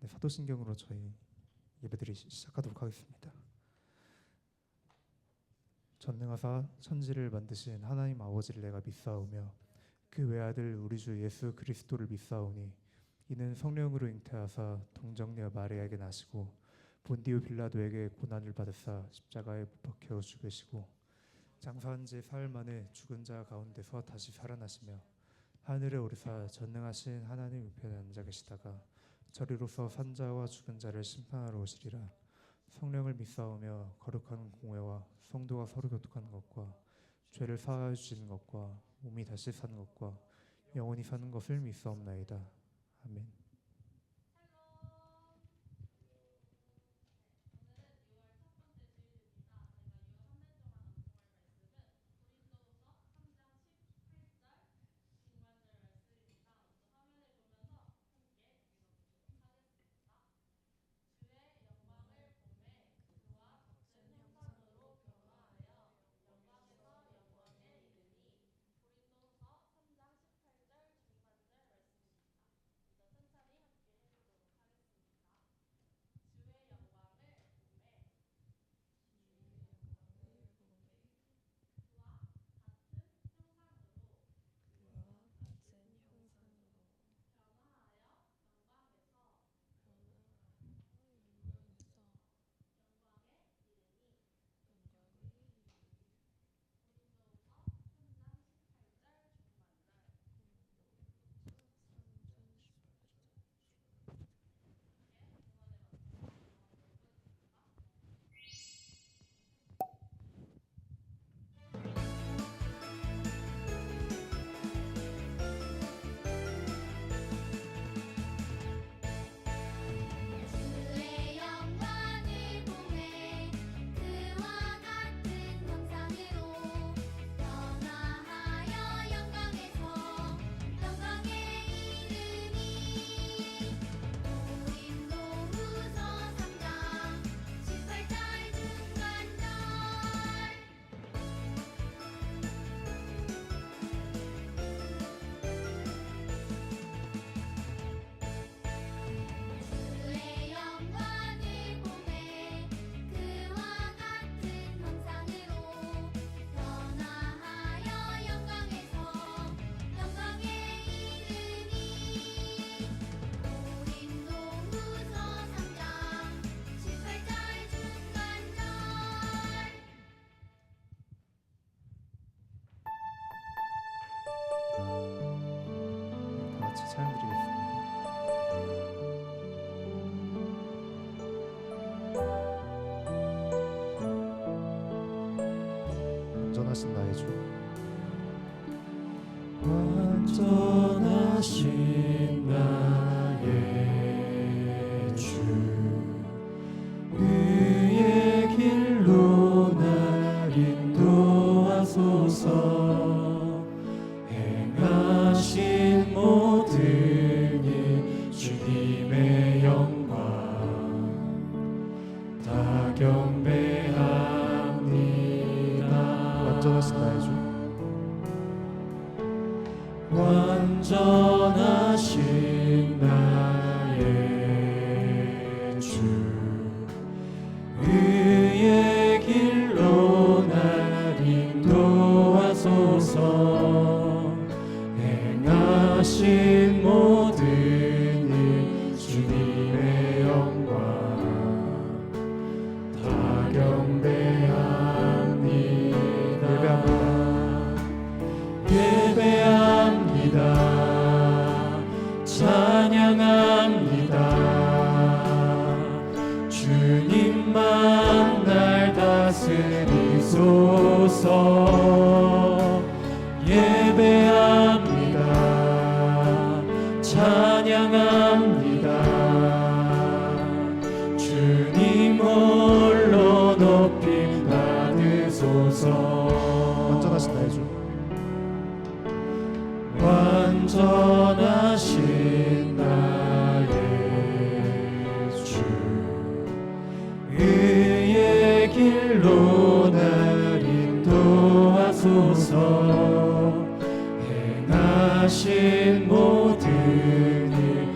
사도신경으로 저희 예배드리 시작하도록 하겠습니다. 전능하사 천지를 만드신 하나님 아버지를 내가 믿사오며 그 외아들 우리 주 예수 그리스도를 믿사오니 이는 성령으로 잉태하사 동정녀 마리아에게 나시고 본디오 빌라도에게 고난을 받으사 십자가에 못 박혀 죽으시고 장사한 지 사흘 만에 죽은 자 가운데서 다시 살아나시며 하늘에 오르사 전능하신 하나님 우편에 앉아 계시다가 저리로서 산자와 죽은 자를 심판하러 오시리라. 성령을 믿사오며 거룩한 공회와 성도가 서로 교통하는 것과 죄를 사하여 주시는 것과 몸이 다시 사는 것과 영원히 사는 것을 믿사옵나이다. 아멘. 다 같이 찬양드리겠습니다. 완전하신 나의 주, 완전하신 나의 주, 의의 길로 날 인도하소서. 행하신 모든 일 주님의 영광 다 경배합니다. 완전하신 나의 주, 완전하신 나의 주, 의의 길로 날 인도하소서. 행하신 모든 일 주님의 영광 다 경배합니다. 예배합니다. 찬양합니다. 주님만 날 다스리소서. 예배합니다. 찬양합니다. 주님 홀로 높임 받으소서. 완전하신 나의 주, 완전하신 나의 주, 의의 길로 날 인도하소서. 행하신 모든 일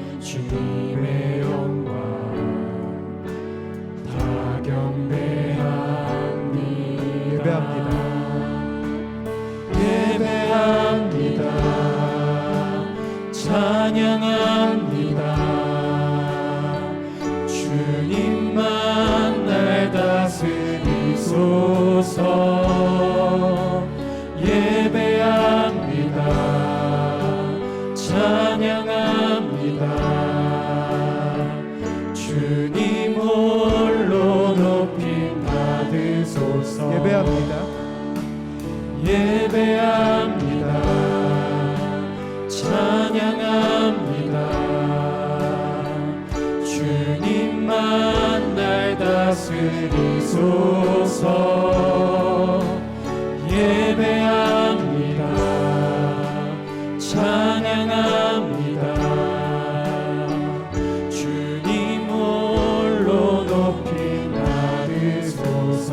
찬양합니다. 주님만 날 다스리소서. 예배합니다. 찬양합니다. 주님 홀로 높임 받으소서. 예배합니다. 예배합니다. 찬양합니다. 주님만 날 다스리소서. 예배합니다. 찬양합니다. 주님 홀로 높임 받으소서.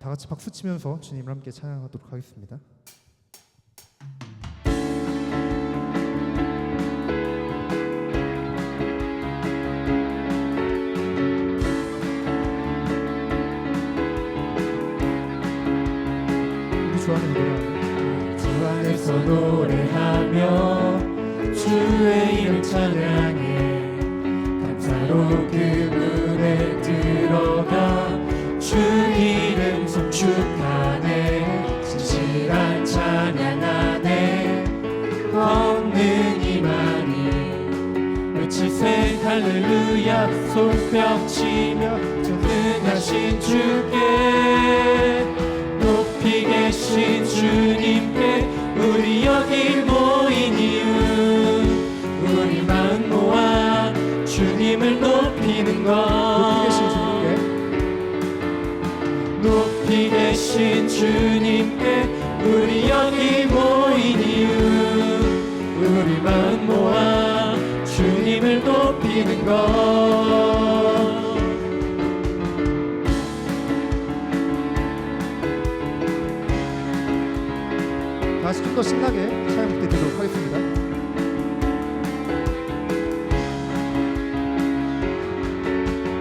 다 같이 박수 치면서 주님을 함께 찬양하도록 하겠습니다. 우리 주 안에서 노래하며 주 안에서 노래하며 주의 이름 찬양해. 감사로 그 문에 들어가 주 이름 송축하네. 진실한 찬양하네. 걷는 이만희 외칠세 할렐루야. 손뼉치며 전능하신 주께 높이 계신 주님께 우리 여기 모인 이유. 우리 마음 모아 주님을 높이는 것. 높이 계신 주님께 우리 여기 모인 이유. 우리 마음 모아 주님을 높이는 것. 다시 좀 더 신나게 찬양 부탁드리도록 하겠습니다.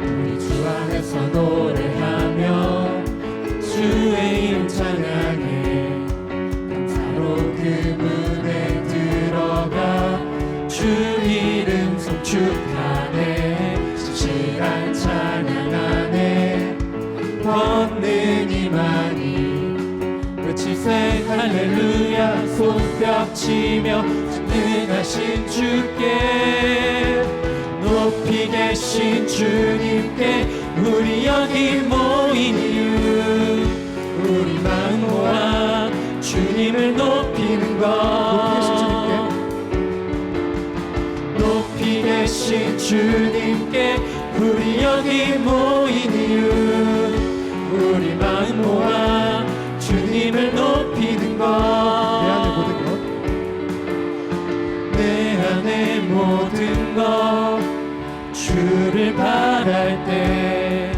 우리 주 안에서 노래하며 주의 이름 찬양해. 감사로 그 문에 들어가 주 이름 송축하네. 진실한 찬양하네. 걷는 이만희 외칠세 할렐루야. 손뼉치며 전능하신 주께 높이 계신 주님께 우리 여기 모인 이유. 우리 마음 모아 주님을 높이는 것. 높이 계신 주님께 우리 여기 모인 이유. 우리 마음 모아 주님을 높이는 것. 내 안에 모든 것 주를 바랄 때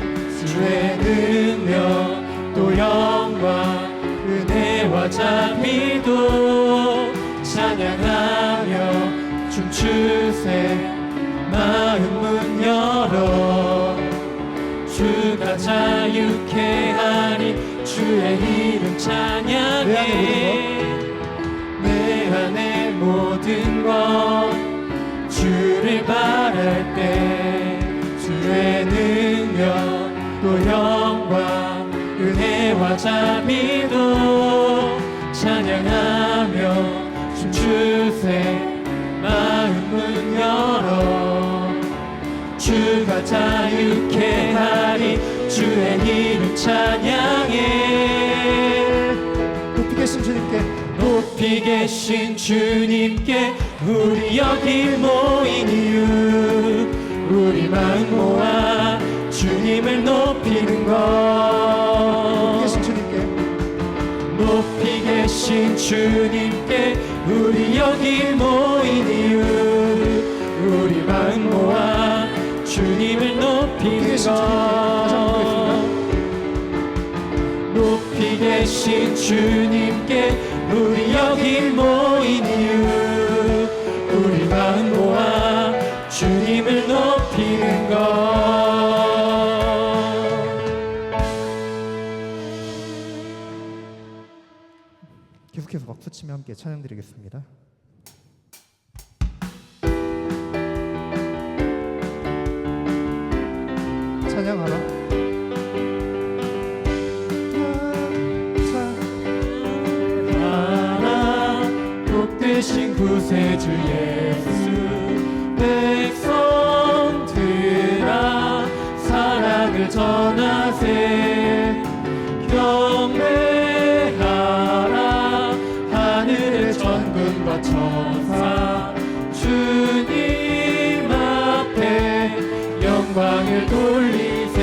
주의 능력 또 영광 은혜와 자비도 찬양하며 춤추세. 마음 문 열어 주가 자유케 하리. 주의 이름 찬양해. 내 안에 모든 것 주를 바랄 때 주의 능력 또 영광 은혜와 자비도 찬양하며 춤추세. 마음 문 열어 주가 자유케 하리. 주의 이름 찬양해. 높이 계신 주님께 높이 계신 주님께 우리 여기 모인 이유. 우리 마음 모아 주님을 높이는 것. 높이 계신 주님께 우리 여기 모인 이유. 우리 마음 모아 주님을 높이는 것. 높이 계신 주님께 우리 여기 모인 이유. 우리 마음 모아 주님을 높이는 것. 계속해서 박수 치며 함께 찬양드리겠습니다. 찬양하라. 복되신 구세주 예수 백성들아 사랑을 전하세 경배하라 하늘의 전군과 천사 주님 앞에 영광을 돌리세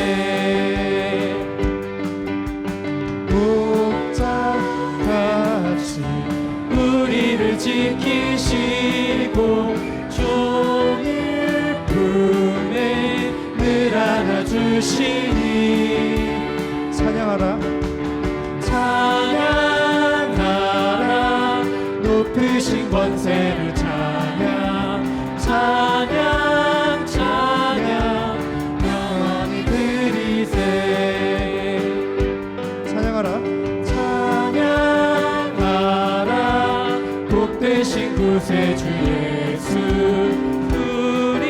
목자같이 우리를 지키시고 종일 품에 늘 안아주시니 찬양하라. 찬양하라 높으신 권세를 찬양 찬양 찬양 영원히 드리세 찬양하라. 복되신 구세주 예수 우리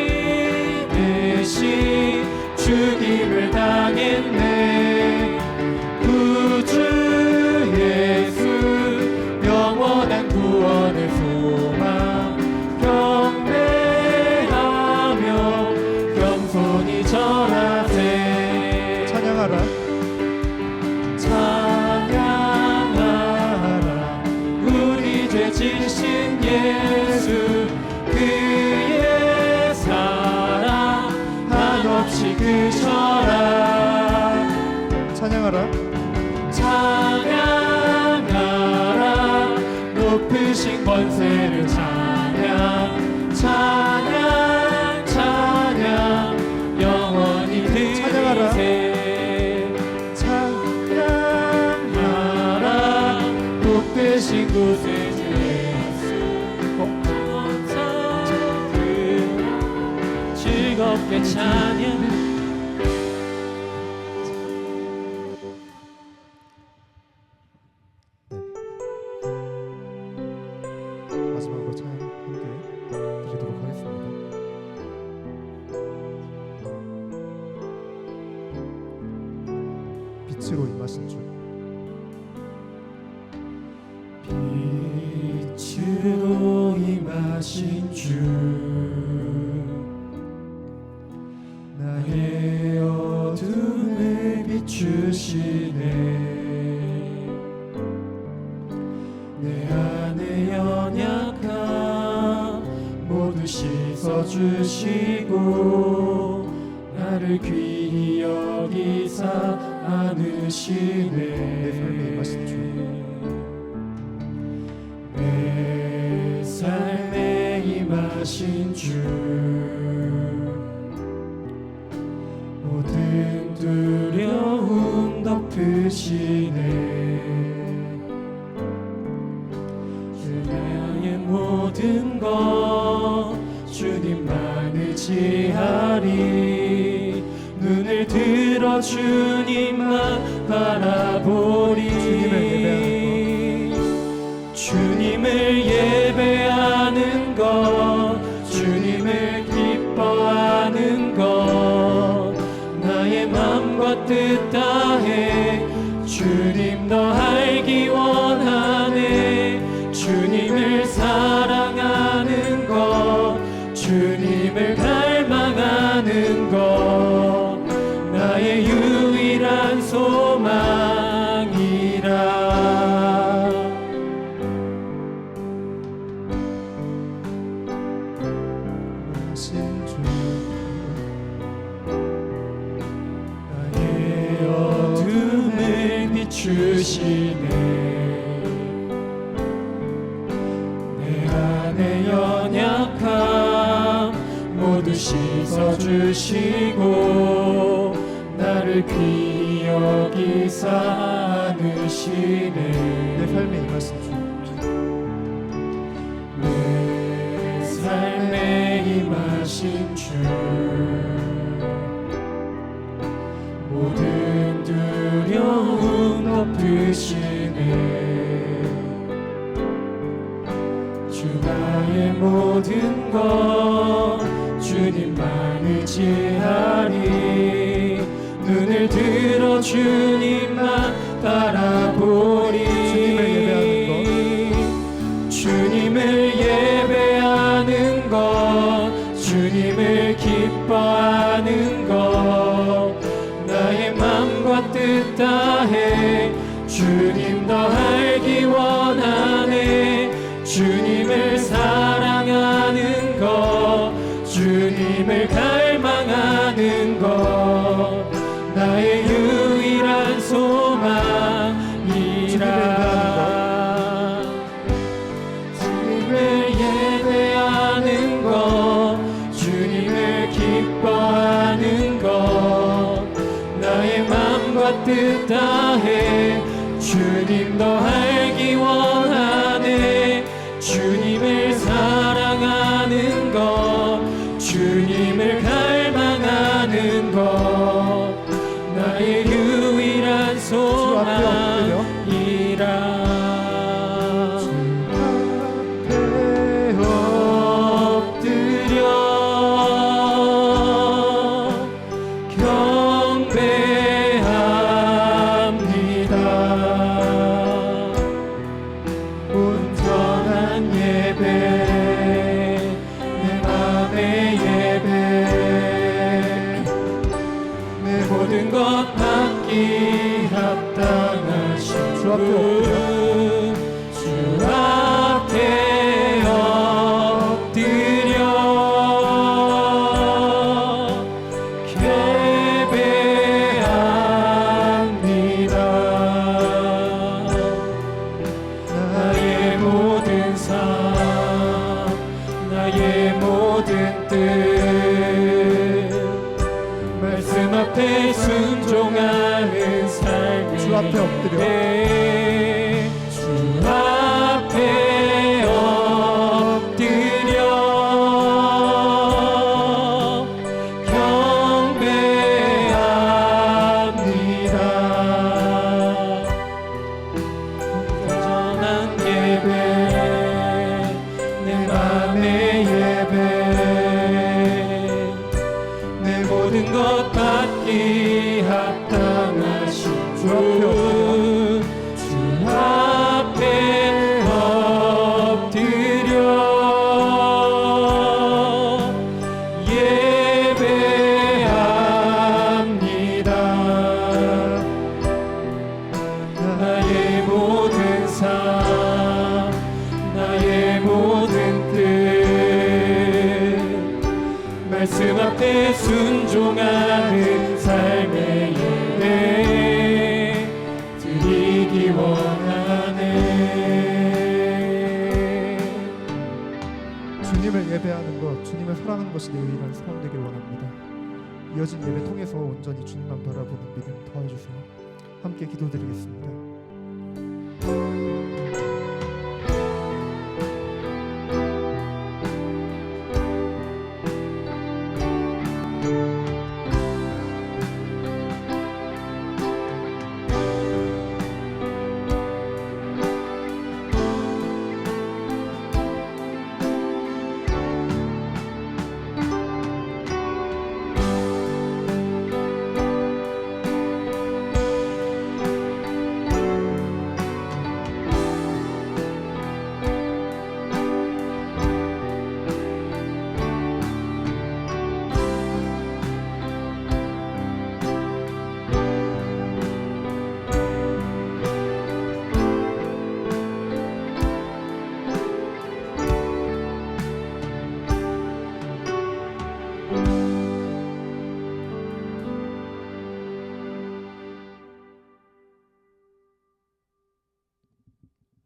대신 죽임을 당했네 구주 예수 영원한 구원의 소망 경배하며 겸손히 절하세 찬양하라. 지신 예수 그의 사랑 한없이 크셔라 찬양하라. 찬양하라 높으신 권세를 찬양 찬양 찬양 영원히 드리세 찬양하라 높으신 구세주 즐겁게 찬양 마지막으로 찬양 함께 드리도록 하겠습니다. 빛으로 임하신 주 빛으로 임하신 주 나의 어둠을 비추시네 내 안에 연약함 모두 씻어주시고 나를 귀히 여기사 안으시네 내 삶에 임하신 주 모든 두려움 덮으시네 나의 모든 것 주님만 의지하리 눈을 들어 주님만 바라보리 주님을 예배하는 것 주님을 기뻐하는 것 나의 맘과 뜻 다해 주님 더 알기 원하네 주님을 사랑하는 것 주님을 갈망하는 것 나의 유일한 소망이라 하신 주 나의 어둠을 비추시네 내 안에 연약함 모두 씻어주시고 나를 귀히 여기사 안으시네 내 삶에 임하신 주 내 삶에 임하신 주 모든 두려움 덮으시네 나의 모든 것 주님만 의지하리. 눈을 들어 주님만 바라보리. 주님을 예배하는 것, 주님을 기뻐하는 것, 나의 맘과 뜻 다해 주님 더 알기 원하네. 주님을 사랑하는 것, 주님을 갈망하는 것, 나의 유일한 소망이라. 주님을 예배하는 것, 주님을 기뻐하는 것, 나의 맘과 뜻 다해 주님 더 알기 원하네. 주님을 사랑하는 것, 주님을 갈망하는 것, 나의 유일한 소망이라. 모든 것 받기 합당하신 주 앞에 엎드려 예배합니다. 나의 모든 삶, 나의 모든 뜻, 말씀 앞에 순종하는 삶을 주 앞에 엎드려 주 앞에 엎드려 경배합니다. 온전한 예배, 내 맘의 예배, 내 모든 것 받기 합당하신 주 앞에 엎드려 예배합니다. 나의 모든 삶, 나의 모든 뜻, 말씀 앞에 순종하는 삶의 예배 드리기 원하네. 주님을 예배하는 것, 주님을 사랑하는 것이 내 유일한 소망 되길 원합니다. 이어진 예배 통해서 온전히 주님만 바라보는 믿음 도와주세요. 함께 기도드리겠습니다.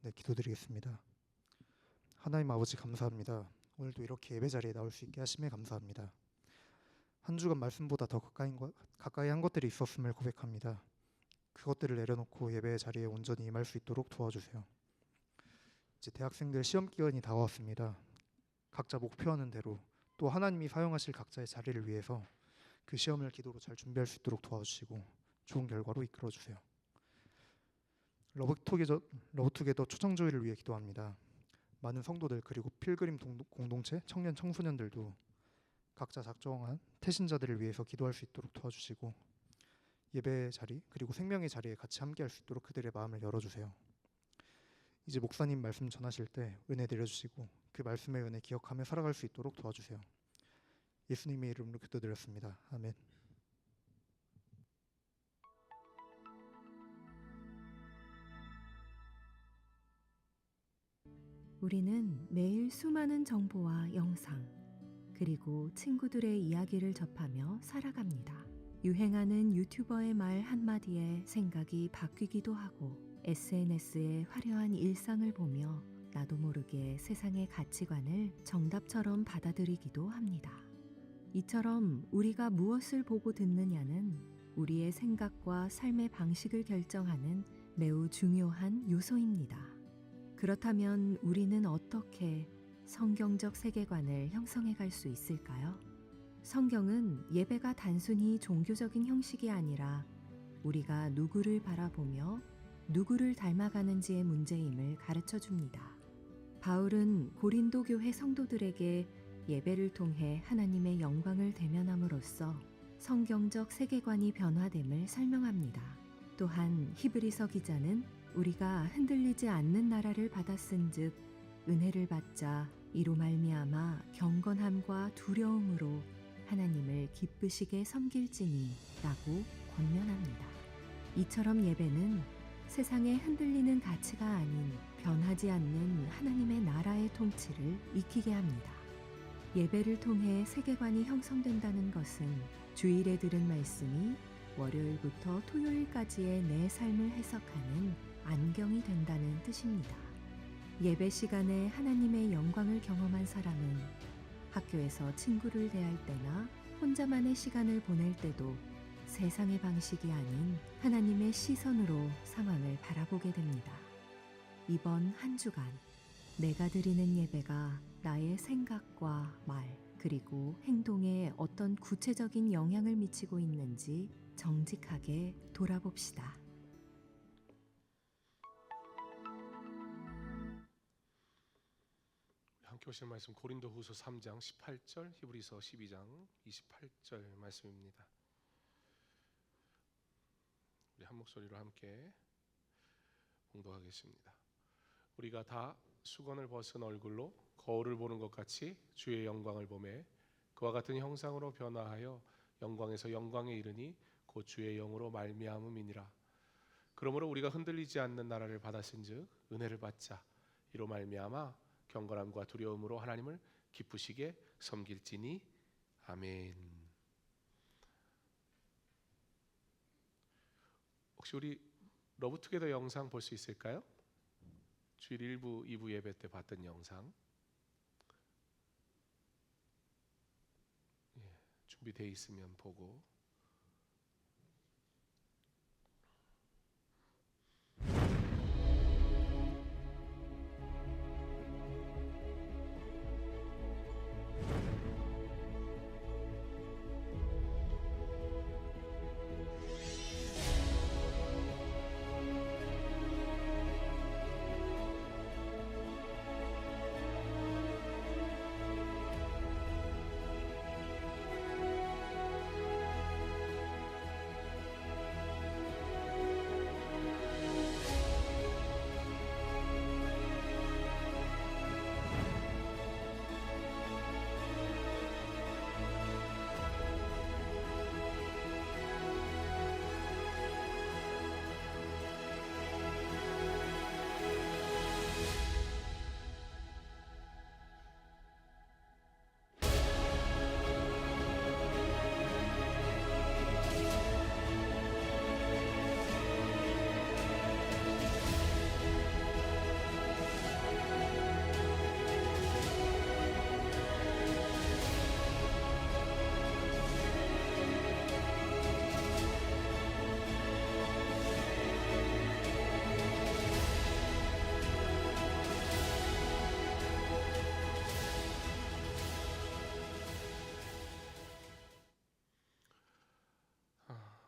네, 기도드리겠습니다. 하나님 아버지 감사합니다. 오늘도 이렇게 예배 자리에 나올 수 있게 하심에 감사합니다. 한 주간 말씀보다 더 가까이 한 것들이 있었음을 고백합니다. 그것들을 내려놓고 예배 자리에 온전히 임할 수 있도록 도와주세요. 이제 대학생들 시험 기간이 다가왔습니다. 각자 목표하는 대로 또 하나님이 사용하실 각자의 자리를 위해서 그 시험을 기도로 잘 준비할 수 있도록 도와주시고 좋은 결과로 이끌어주세요. 러브투게더 초청조회를 위해 기도합니다. 많은 성도들 그리고 필그림 공동체, 청년 청소년들도 각자 작정한 태신자들을 위해서 기도할 수 있도록 도와주시고 예배 자리 그리고 생명의 자리에 같이 함께할 수 있도록 그들의 마음을 열어주세요. 이제 목사님 말씀 전하실 때 은혜 내려주시고 그 말씀의 은혜 기억하며 살아갈 수 있도록 도와주세요. 예수님의 이름으로 기도드렸습니다. 아멘. 우리는 매일 수많은 정보와 영상, 그리고 친구들의 이야기를 접하며 살아갑니다. 유행하는 유튜버의 말 한마디에 생각이 바뀌기도 하고 SNS의 화려한 일상을 보며 나도 모르게 세상의 가치관을 정답처럼 받아들이기도 합니다. 이처럼 우리가 무엇을 보고 듣느냐는 우리의 생각과 삶의 방식을 결정하는 매우 중요한 요소입니다. 그렇다면 우리는 어떻게 성경적 세계관을 형성해 갈 수 있을까요? 성경은 예배가 단순히 종교적인 형식이 아니라 우리가 누구를 바라보며 누구를 닮아가는지의 문제임을 가르쳐 줍니다. 바울은 고린도 교회 성도들에게 예배를 통해 하나님의 영광을 대면함으로써 성경적 세계관이 변화됨을 설명합니다. 또한 히브리서 기자는 우리가 흔들리지 않는 나라를 받았은즉 은혜를 받자 이로 말미암아 경건함과 두려움으로 하나님을 기쁘시게 섬길지니 라고 권면합니다. 이처럼 예배는 세상의 흔들리는 가치가 아닌 변하지 않는 하나님의 나라의 통치를 익히게 합니다. 예배를 통해 세계관이 형성된다는 것은 주일에 들은 말씀이 월요일부터 토요일까지의 내 삶을 해석하는 안경이 된다는 뜻입니다. 예배 시간에 하나님의 영광을 경험한 사람은 학교에서 친구를 대할 때나 혼자만의 시간을 보낼 때도 세상의 방식이 아닌 하나님의 시선으로 상황을 바라보게 됩니다. 이번 한 주간 내가 드리는 예배가 나의 생각과 말 그리고 행동에 어떤 구체적인 영향을 미치고 있는지 정직하게 돌아봅시다. 함께 오실 말씀 고린도후서 3장 18절, 히브리서 12장 28절 말씀입니다. 우리 한 목소리로 함께 봉독하겠습니다. 우리가 다 수건을 벗은 얼굴로 거울을 보는 것 같이 주의 영광을 보매 그와 같은 형상으로 변화하여 영광에서 영광에 이르니 곧 주의 영으로 말미암음이니라. 그러므로 우리가 흔들리지 않는 나라를 받았은즉 은혜를 받자 이로 말미암아 경건함과 두려움으로 하나님을 기쁘시게 섬길지니 아멘. 혹시 우리 러브투게더 영상 볼 수 있을까요? 주일 1부, 2부 예배 때 봤던 영상 준비되어 있으면 보고.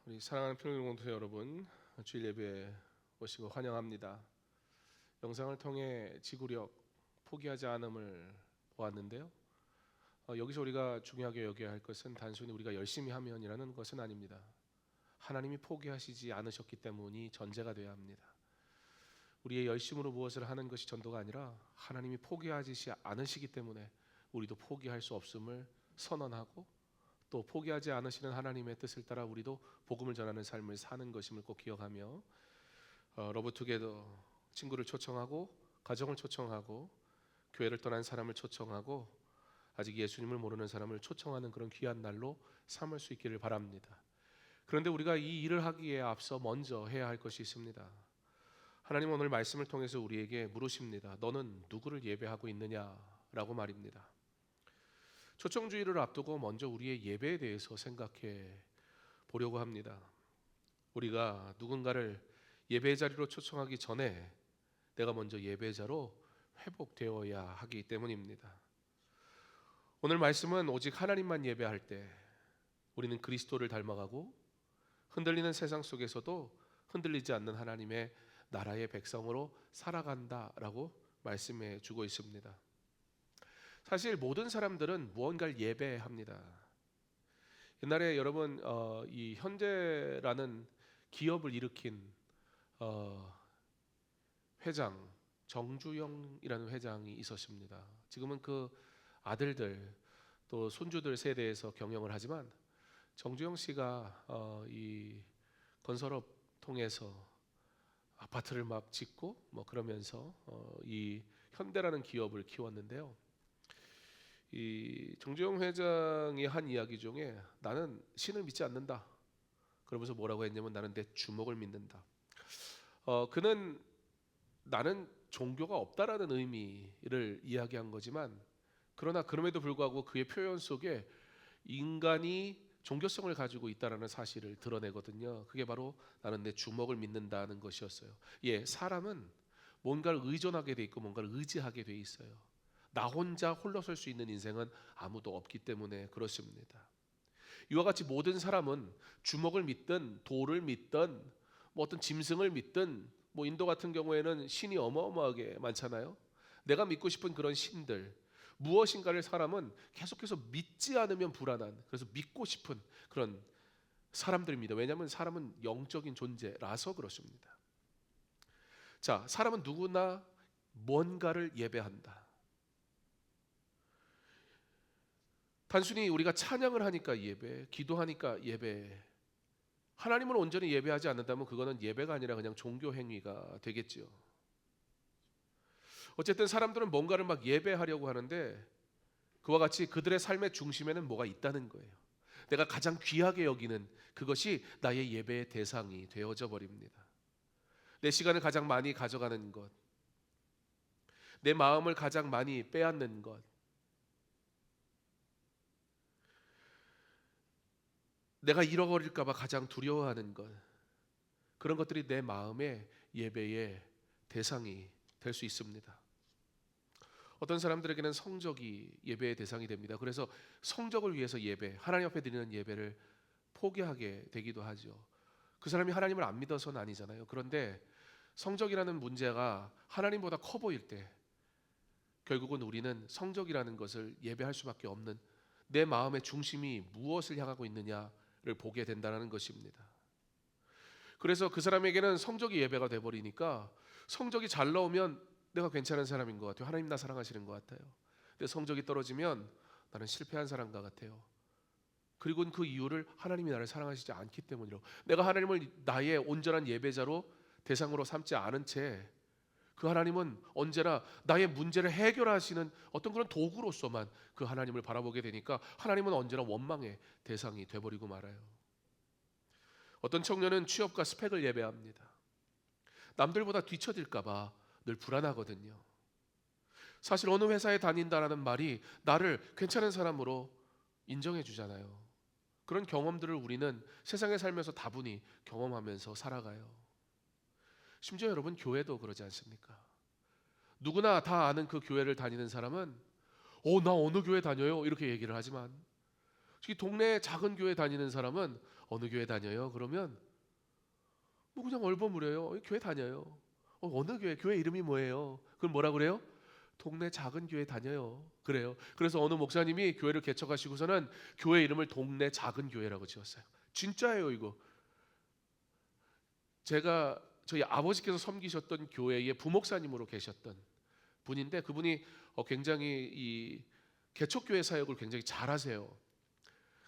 우리 사랑하는 필요한 공동체 여러분, 주일 예배에 오시고 환영합니다. 영상을 통해 지구력, 포기하지 않음을 보았는데요. 여기서 우리가 중요하게 여겨야 할 것은 단순히 우리가 열심히 하면이라는 것은 아닙니다. 하나님이 포기하시지 않으셨기 때문이 전제가 되어야 합니다. 우리의 열심으로 무엇을 하는 것이 전도가 아니라 하나님이 포기하지 않으시기 때문에 우리도 포기할 수 없음을 선언하고, 또 포기하지 않으시는 하나님의 뜻을 따라 우리도 복음을 전하는 삶을 사는 것임을 꼭 기억하며, 러브투게더 친구를 초청하고, 가정을 초청하고, 교회를 떠난 사람을 초청하고, 아직 예수님을 모르는 사람을 초청하는 그런 귀한 날로 삼을 수 있기를 바랍니다. 그런데 우리가 이 일을 하기에 앞서 먼저 해야 할 것이 있습니다. 하나님 오늘 말씀을 통해서 우리에게 물으십니다. 너는 누구를 예배하고 있느냐라고 말입니다. 초청주의를 앞두고 먼저 우리의 예배에 대해서 생각해 보려고 합니다. 우리가 누군가를 예배 자리로 초청하기 전에 내가 먼저 예배자로 회복되어야 하기 때문입니다. 오늘 말씀은 오직 하나님만 예배할 때 우리는 그리스도를 닮아가고, 흔들리는 세상 속에서도 흔들리지 않는 하나님의 나라의 백성으로 살아간다라고 말씀해 주고 있습니다. 사실 모든 사람들은 무언가를 예배합니다. 옛날에 여러분 이 현대라는 기업을 일으킨 회장 정주영이라는 회장이 있었습니다. 지금은 그 아들들 또 손주들 세대에서 경영을 하지만, 정주영 씨가 이 건설업 통해서 아파트를 막 짓고 뭐 그러면서 이 현대라는 기업을 키웠는데요. 이 정주영 회장이 한 이야기 중에 나는 신을 믿지 않는다. 그러면서 뭐라고 했냐면 나는 내 주먹을 믿는다. 그는 나는 종교가 없다라는 의미를 이야기한 거지만, 그러나 그럼에도 불구하고 그의 표현 속에 인간이 종교성을 가지고 있다라는 사실을 드러내거든요. 그게 바로 나는 내 주먹을 믿는다는 것이었어요. 예, 사람은 뭔가를 의존하게 돼 있고 뭔가를 의지하게 돼 있어요. 나 혼자 홀로 설 수 있는 인생은 아무도 없기 때문에 그렇습니다. 이와 같이 모든 사람은 주먹을 믿든 돌을 믿든 뭐 어떤 짐승을 믿든, 뭐 인도 같은 경우에는 신이 어마어마하게 많잖아요. 내가 믿고 싶은 그런 신들, 무엇인가를 사람은 계속해서 믿지 않으면 불안한, 그래서 믿고 싶은 그런 사람들입니다. 왜냐하면 사람은 영적인 존재라서 그렇습니다. 자, 사람은 누구나 뭔가를 예배한다. 단순히 우리가 찬양을 하니까 예배, 기도하니까 예배, 하나님을 온전히 예배하지 않는다면 그거는 예배가 아니라 그냥 종교 행위가 되겠지요. 어쨌든 사람들은 뭔가를 막 예배하려고 하는데, 그와 같이 그들의 삶의 중심에는 뭐가 있다는 거예요. 내가 가장 귀하게 여기는 그것이 나의 예배의 대상이 되어져 버립니다. 내 시간을 가장 많이 가져가는 것, 내 마음을 가장 많이 빼앗는 것, 내가 잃어버릴까 봐 가장 두려워하는 것, 그런 것들이 내 마음의 예배의 대상이 될 수 있습니다. 어떤 사람들에게는 성적이 예배의 대상이 됩니다. 그래서 성적을 위해서 예배, 하나님 앞에 드리는 예배를 포기하게 되기도 하죠. 그 사람이 하나님을 안 믿어서는 아니잖아요. 그런데 성적이라는 문제가 하나님보다 커 보일 때 결국은 우리는 성적이라는 것을 예배할 수밖에 없는, 내 마음의 중심이 무엇을 향하고 있느냐를 보게 된다는 것입니다. 그래서 그 사람에게는 성적이 예배가 돼버리니까 성적이 잘 나오면 내가 괜찮은 사람인 것 같아요. 하나님 나 사랑하시는 것 같아요. 근데 성적이 떨어지면 나는 실패한 사람과 같아요. 그리고 그 이유를 하나님이 나를 사랑하시지 않기 때문이라고. 내가 하나님을 나의 온전한 예배자로 대상으로 삼지 않은 채 그 하나님은 언제나 나의 문제를 해결하시는 어떤 그런 도구로서만 그 하나님을 바라보게 되니까 하나님은 언제나 원망의 대상이 돼버리고 말아요. 어떤 청년은 취업과 스펙을 예배합니다. 남들보다 뒤처질까 봐 늘 불안하거든요. 사실 어느 회사에 다닌다라는 말이 나를 괜찮은 사람으로 인정해 주잖아요. 그런 경험들을 우리는 세상에 살면서 다분히 경험하면서 살아가요. 심지어 여러분 교회도 그러지 않습니까? 누구나 다 아는 그 교회를 다니는 사람은 나 어느 교회 다녀요? 이렇게 얘기를 하지만, 특히 동네 작은 교회 다니는 사람은 어느 교회 다녀요? 그러면 그냥 얼버무려요. 교회 다녀요. 어느 교회? 교회 이름이 뭐예요? 그걸 뭐라 그래요? 동네 작은 교회 다녀요. 그래요. 그래서 어느 목사님이 교회를 개척하시고서는 교회 이름을 동네 작은 교회라고 지었어요. 진짜예요, 이거. 제가 저희 아버지께서 섬기셨던 교회의 부목사님으로 계셨던 분인데, 그분이 굉장히 이 개척교회 사역을 굉장히 잘하세요.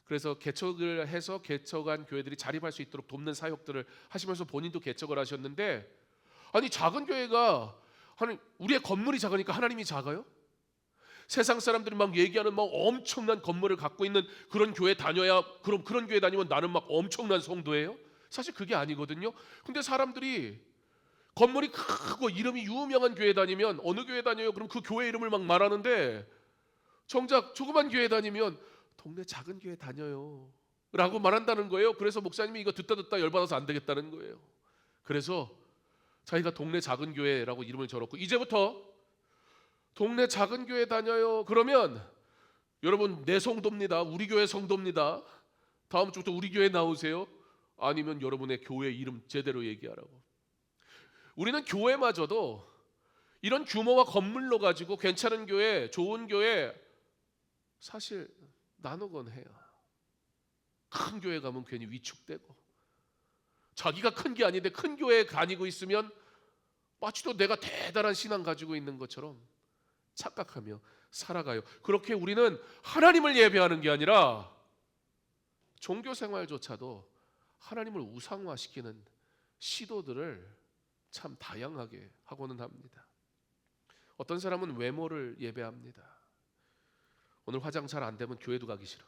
그래서 개척을 해서 개척한 교회들이 자립할 수 있도록 돕는 사역들을 하시면서 본인도 개척을 하셨는데, 아니 작은 교회가, 아니 우리의 건물이 작으니까 하나님이 작아요? 세상 사람들이 막 얘기하는 막 엄청난 건물을 갖고 있는 그런 교회 다녀야, 그럼 그런 교회 다니면 나는 막 엄청난 성도예요? 사실 그게 아니거든요. 근데 사람들이 건물이 크고 이름이 유명한 교회 다니면 어느 교회 다녀요? 그럼 그 교회 이름을 막 말하는데, 정작 조그만 교회 다니면 동네 작은 교회 다녀요 라고 말한다는 거예요. 그래서 목사님이 이거 듣다 열받아서 안 되겠다는 거예요. 그래서 자기가 동네 작은 교회라고 이름을 적었고, 이제부터 동네 작은 교회 다녀요 그러면 여러분 내 성도입니다, 우리 교회 성도입니다, 다음 주부터 우리 교회 나오세요, 아니면 여러분의 교회 이름 제대로 얘기하라고. 우리는 교회마저도 이런 규모와 건물로 가지고 괜찮은 교회, 좋은 교회 사실 나누곤 해요. 큰 교회 가면 괜히 위축되고, 자기가 큰 게 아닌데 큰 교회에 다니고 있으면 마치도 내가 대단한 신앙 가지고 있는 것처럼 착각하며 살아가요. 그렇게 우리는 하나님을 예배하는 게 아니라 종교 생활조차도 하나님을 우상화시키는 시도들을 참 다양하게 하고는 합니다. 어떤 사람은 외모를 예배합니다. 오늘 화장 잘 안 되면 교회도 가기 싫어.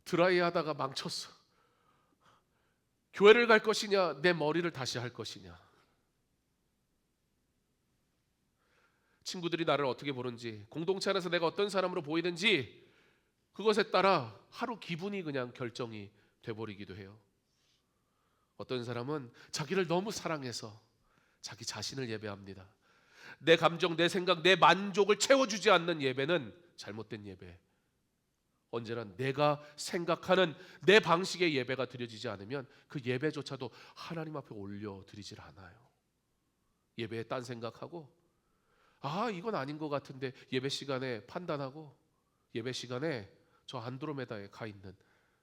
드라이 하다가 망쳤어. 교회를 갈 것이냐, 내 머리를 다시 할 것이냐. 친구들이 나를 어떻게 보는지, 공동체 안에서 내가 어떤 사람으로 보이는지, 그것에 따라 하루 기분이 그냥 결정이 돼버리기도 해요. 어떤 사람은 자기를 너무 사랑해서 자기 자신을 예배합니다. 내 감정, 내 생각, 내 만족을 채워주지 않는 예배는 잘못된 예배. 언제나 내가 생각하는 내 방식의 예배가 드려지지 않으면 그 예배조차도 하나님 앞에 올려드리질 않아요. 예배에 딴 생각하고, 이건 아닌 것 같은데 예배 시간에 판단하고, 예배 시간에 저 안드로메다에 가 있는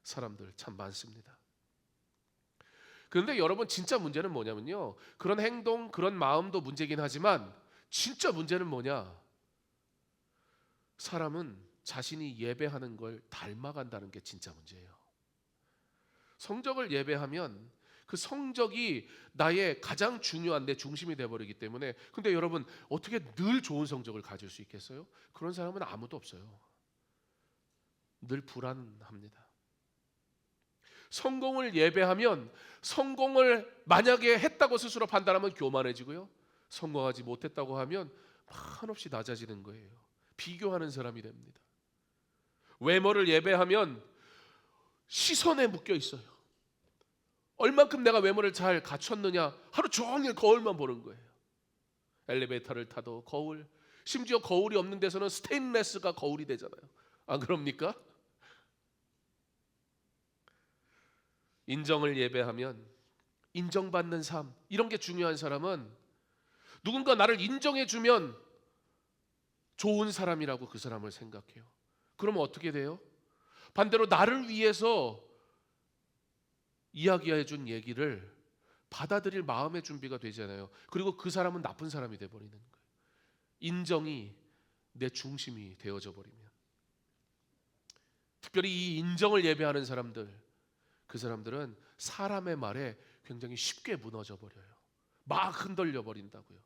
사람들 참 많습니다. 그런데 여러분, 진짜 문제는 뭐냐면요, 그런 행동, 그런 마음도 문제긴 하지만 진짜 문제는 뭐냐, 사람은 자신이 예배하는 걸 닮아간다는 게 진짜 문제예요. 성적을 예배하면 그 성적이 나의 가장 중요한 내 중심이 되어버리기 때문에. 근데 여러분, 어떻게 늘 좋은 성적을 가질 수 있겠어요? 그런 사람은 아무도 없어요. 늘 불안합니다. 성공을 예배하면, 성공을 만약에 했다고 스스로 판단하면 교만해지고요, 성공하지 못했다고 하면 한없이 낮아지는 거예요. 비교하는 사람이 됩니다. 외모를 예배하면 시선에 묶여 있어요. 얼만큼 내가 외모를 잘 갖췄느냐, 하루 종일 거울만 보는 거예요. 엘리베이터를 타도 거울, 심지어 거울이 없는 데서는 스테인레스가 거울이 되잖아요. 안 그럽니까? 인정을 예배하면 인정받는 삶, 이런 게 중요한 사람은 누군가 나를 인정해주면 좋은 사람이라고 그 사람을 생각해요. 그러면 어떻게 돼요? 반대로 나를 위해서 이야기해준 얘기를 받아들일 마음의 준비가 되잖아요. 그리고 그 사람은 나쁜 사람이 돼버리는 거예요. 인정이 내 중심이 되어져 버리면. 특별히 이 인정을 예배하는 사람들, 그 사람들은 사람의 말에 굉장히 쉽게 무너져 버려요. 막 흔들려 버린다고요.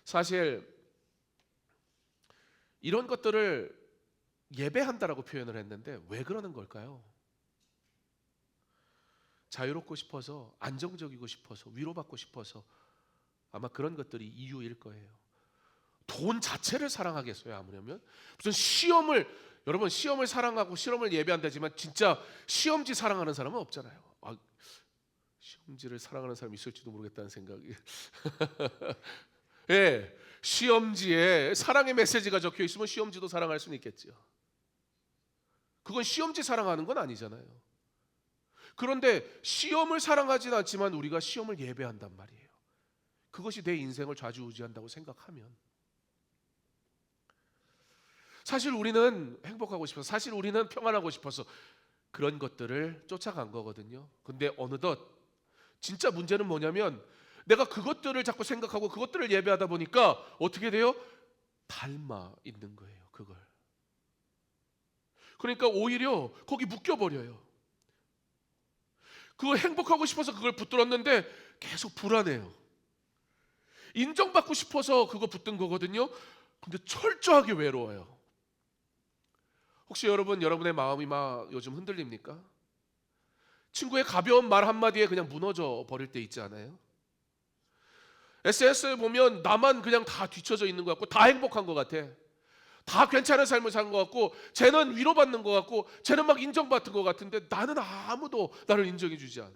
사실 이런 것들을 예배한다라고 표현을 했는데 왜 그러는 걸까요? 자유롭고 싶어서, 안정적이고 싶어서, 위로받고 싶어서, 아마 그런 것들이 이유일 거예요. 돈 자체를 사랑하겠어요? 아무려면 무슨 시험을, 여러분 시험을 사랑하고 시험을 예배한다지만 진짜 시험지 사랑하는 사람은 없잖아요. 시험지를 사랑하는 사람이 있을지도 모르겠다는 생각이. 예, 시험지에 사랑의 메시지가 적혀 있으면 시험지도 사랑할 수는 있겠죠. 그건 시험지 사랑하는 건 아니잖아요. 그런데 시험을 사랑하진 않지만 우리가 시험을 예배한단 말이에요. 그것이 내 인생을 좌지우지한다고 생각하면, 사실 우리는 행복하고 싶어서, 사실 우리는 평안하고 싶어서 그런 것들을 쫓아간 거거든요. 근데 어느덧 진짜 문제는 뭐냐면, 내가 그것들을 자꾸 생각하고 그것들을 예배하다 보니까 어떻게 돼요? 닮아 있는 거예요, 그걸. 그러니까 오히려 거기 묶여버려요. 그거 행복하고 싶어서 그걸 붙들었는데 계속 불안해요. 인정받고 싶어서 그거 붙든 거거든요. 근데 철저하게 외로워요. 혹시 여러분의 마음이 막 요즘 흔들립니까? 친구의 가벼운 말 한마디에 그냥 무너져 버릴 때 있지 않아요? SNS에 보면 나만 그냥 다 뒤처져 있는 것 같고, 다 행복한 것 같아. 다 괜찮은 삶을 사는 것 같고, 쟤는 위로받는 것 같고, 쟤는 막 인정받는 것 같은데 나는 아무도 나를 인정해 주지 않아.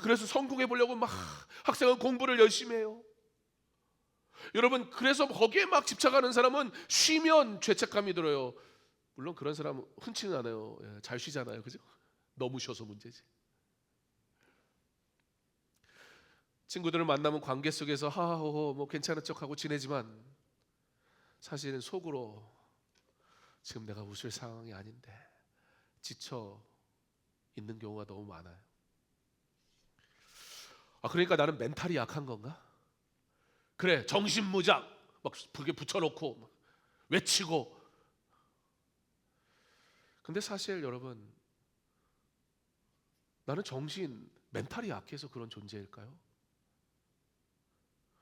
그래서 성공해 보려고 막 학생은 공부를 열심히 해요. 여러분, 그래서 거기에 막 집착하는 사람은 쉬면 죄책감이 들어요. 물론 그런 사람은 흔치는 않아요. 잘 쉬잖아요, 그죠? 너무 쉬어서 문제지. 친구들을 만나면 관계 속에서 하하호호 뭐 괜찮은 척하고 지내지만, 사실은 속으로 지금 내가 웃을 상황이 아닌데 지쳐 있는 경우가 너무 많아요. 그러니까 나는 멘탈이 약한 건가? 그래, 정신무장 막 벽에 붙여놓고 막 외치고. 근데 사실 여러분, 나는 멘탈이 약해서 그런 존재일까요?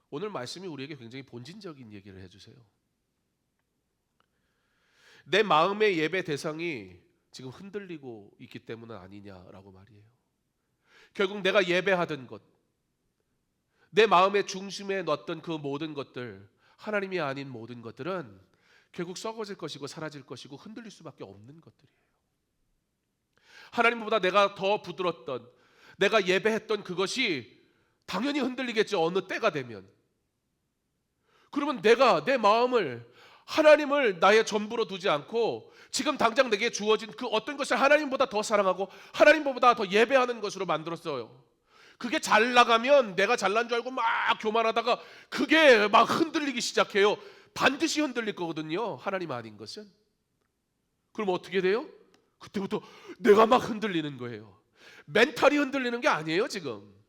오늘 말씀이 우리에게 굉장히 본질적인 얘기를 해주세요. 내 마음의 예배 대상이 지금 흔들리고 있기 때문은 아니냐라고 말이에요. 결국 내가 예배하던 것, 내 마음의 중심에 놨던 그 모든 것들, 하나님이 아닌 모든 것들은 결국 썩어질 것이고 사라질 것이고 흔들릴 수밖에 없는 것들이에요. 하나님보다 내가 더 부드럽던, 내가 예배했던 그것이 당연히 흔들리겠죠, 어느 때가 되면. 그러면 내가 내 마음을, 하나님을 나의 전부로 두지 않고 지금 당장 내게 주어진 그 어떤 것을 하나님보다 더 사랑하고 하나님보다 더 예배하는 것으로 만들었어요. 그게 잘 나가면 내가 잘난 줄 알고 막 교만하다가 그게 막 흔들리기 시작해요. 반드시 흔들릴 거거든요, 하나님 아닌 것은. 그럼 어떻게 돼요? 그때부터 내가 막 흔들리는 거예요. 멘탈이 흔들리는 게 아니에요, 지금.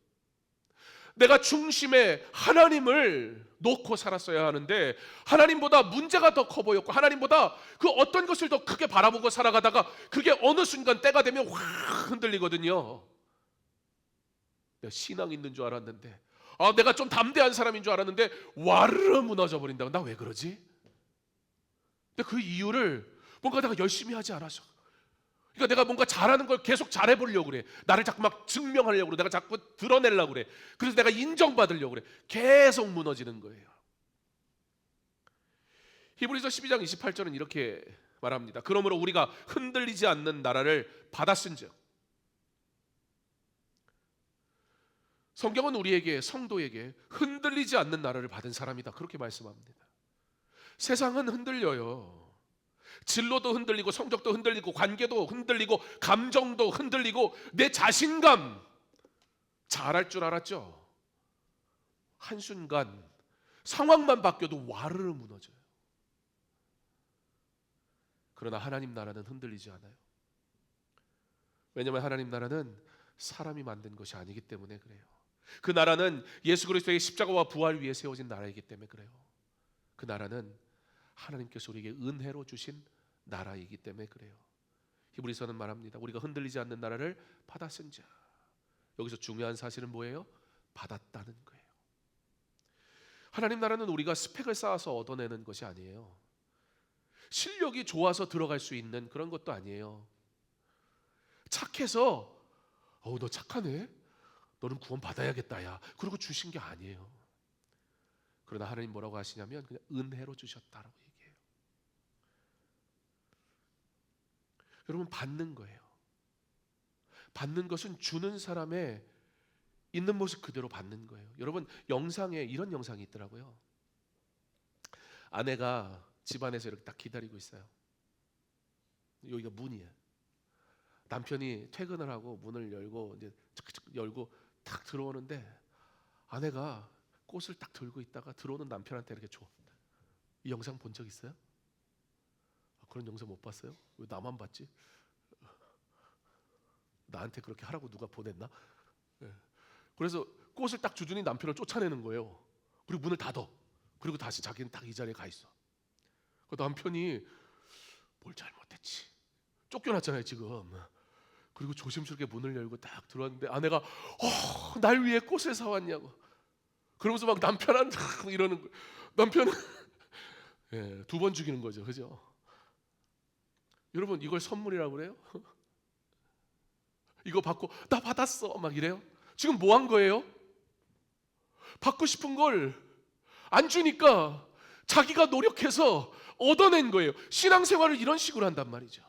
내가 중심에 하나님을 놓고 살았어야 하는데 하나님보다 문제가 더 커 보였고, 하나님보다 그 어떤 것을 더 크게 바라보고 살아가다가 그게 어느 순간 때가 되면 확 흔들리거든요. 내가 신앙 있는 줄 알았는데, 내가 좀 담대한 사람인 줄 알았는데 와르르 무너져 버린다고. 나 왜 그러지? 근데 그 이유를 뭔가 내가 열심히 하지 않아서, 그러니까 내가 뭔가 잘하는 걸 계속 잘해보려고 그래. 나를 자꾸 막 증명하려고 그래. 내가 자꾸 드러내려고 그래. 그래서 내가 인정받으려고 그래. 계속 무너지는 거예요. 히브리서 12장 28절은 이렇게 말합니다. 그러므로 우리가 흔들리지 않는 나라를 받았은즉. 성경은 우리에게, 성도에게 흔들리지 않는 나라를 받은 사람이다, 그렇게 말씀합니다. 세상은 흔들려요. 진로도 흔들리고, 성적도 흔들리고, 관계도 흔들리고, 감정도 흔들리고, 내 자신감, 잘할 줄 알았죠? 한순간 상황만 바뀌어도 와르르 무너져요. 그러나 하나님 나라는 흔들리지 않아요. 왜냐하면 하나님 나라는 사람이 만든 것이 아니기 때문에 그래요. 그 나라는 예수 그리스도의 십자가와 부활 위에 세워진 나라이기 때문에 그래요. 그 나라는 하나님께서 우리에게 은혜로 주신 나라이기 때문에 그래요. 히브리서는 말합니다. 우리가 흔들리지 않는 나라를 받았은즉. 여기서 중요한 사실은 뭐예요? 받았다는 거예요. 하나님 나라는 우리가 스펙을 쌓아서 얻어내는 것이 아니에요. 실력이 좋아서 들어갈 수 있는 그런 것도 아니에요. 착해서 너 착하네, 너는 구원 받아야겠다 야, 그러고 주신 게 아니에요. 그러나 하나님 뭐라고 하시냐면 그냥 은혜로 주셨다라고 얘기해요. 여러분, 받는 거예요. 받는 것은 주는 사람의 있는 모습 그대로 받는 거예요. 여러분, 영상에 이런 영상이 있더라고요. 아내가 집안에서 이렇게 딱 기다리고 있어요. 여기가 문이에요. 남편이 퇴근을 하고 문을 열고 이제 착착 열고 탁 들어오는데 아내가 꽃을 딱 들고 있다가 들어오는 남편한테 이렇게 줘. 이 영상 본 적 있어요? 그런 영상 못 봤어요? 왜 나만 봤지? 나한테 그렇게 하라고 누가 보냈나? 예. 그래서 꽃을 딱 주더니 남편을 쫓아내는 거예요. 그리고 문을 닫아. 그리고 다시 자기는 딱 이 자리에 가 있어. 그 남편이 뭘 잘못했지? 쫓겨났잖아요 지금. 그리고 조심스럽게 문을 열고 딱 들어왔는데 아내가 날 위해 꽃을 사왔냐고. 그러면서 막 남편한테 이러는 거예요. 남편은 예, 2번 죽이는 거죠, 그죠? 여러분 이걸 선물이라고 그래요? 이거 받고 나 받았어 막 이래요? 지금 뭐 한 거예요? 받고 싶은 걸 안 주니까 자기가 노력해서 얻어낸 거예요. 신앙생활을 이런 식으로 한단 말이죠.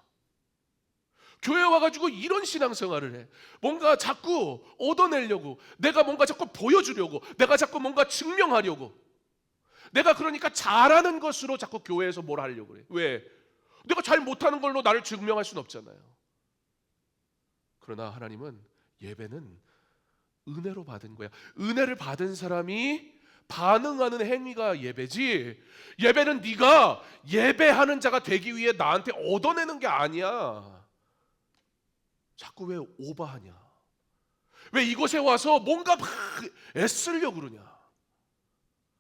교회 와가지고 이런 신앙생활을 해. 뭔가 자꾸 얻어내려고, 내가 뭔가 자꾸 보여주려고, 내가 자꾸 뭔가 증명하려고, 내가 그러니까 잘하는 것으로 자꾸 교회에서 뭘 하려고 그래. 왜? 내가 잘 못하는 걸로 나를 증명할 수는 없잖아요. 그러나 하나님은 예배는 은혜로 받은 거야. 은혜를 받은 사람이 반응하는 행위가 예배지, 예배는 네가 예배하는 자가 되기 위해 나한테 얻어내는 게 아니야. 자꾸 왜 오버하냐? 왜 이곳에 와서 뭔가 막 애쓰려고 그러냐?